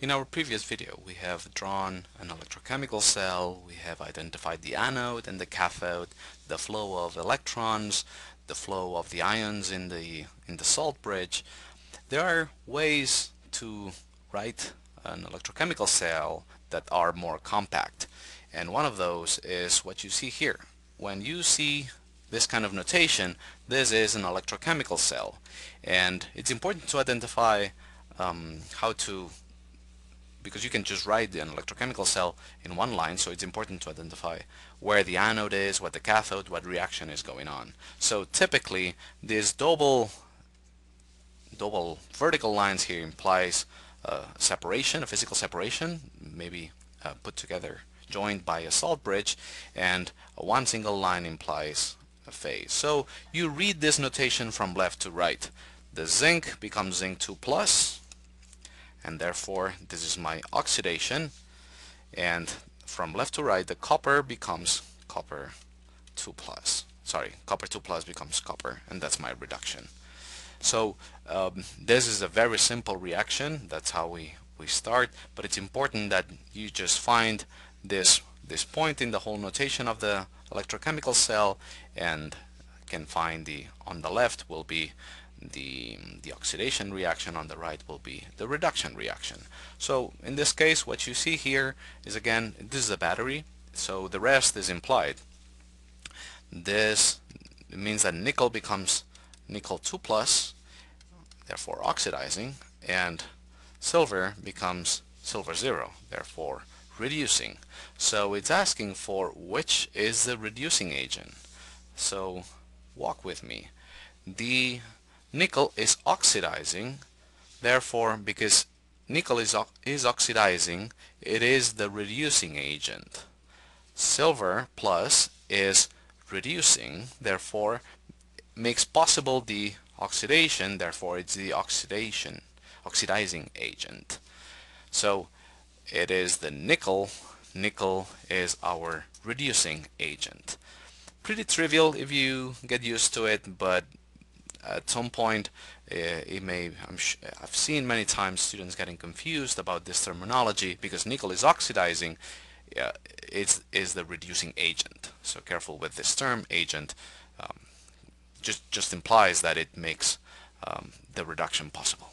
In our previous video, we have drawn an electrochemical cell, we have identified the anode and the cathode, the flow of electrons, the flow of the ions in the salt bridge. There are ways to write an electrochemical cell that are more compact, and one of those is what you see here. When you see this kind of notation, this is an electrochemical cell, and it's important to identify how to, because you can just write an electrochemical cell in one line, so it's important to identify where the anode is, what the cathode, what reaction is going on. So typically this double vertical lines here implies separation, a physical separation, maybe put together, joined by a salt bridge, and one single line implies a phase. So you read this notation from left to right. The zinc becomes zinc 2 plus, and therefore this is my oxidation, and from left to right the copper becomes copper 2 plus. Sorry, copper 2 plus becomes copper, and that's my reduction. So this is a very simple reaction. That's how we start, but it's important that you just find this point in the whole notation of the electrochemical cell, and can find on the left will be the oxidation reaction, on the right will be the reduction reaction. So in this case what you see here is, again, this is a battery, so the rest is implied. This means that nickel becomes nickel 2 plus, therefore oxidizing, and silver becomes silver 0, therefore reducing. So it's asking for which is the reducing agent. So walk with me. The nickel is oxidizing, therefore because nickel is oxidizing, it is the reducing agent. Silver plus is reducing, therefore makes possible the oxidation, therefore it's the oxidizing agent. So it is the nickel is our reducing agent. Pretty trivial if you get used to it, but at some point I've seen many times students getting confused about this terminology, because nickel is oxidizing, is the reducing agent. So careful with this term, agent. Just implies that it makes the reduction possible.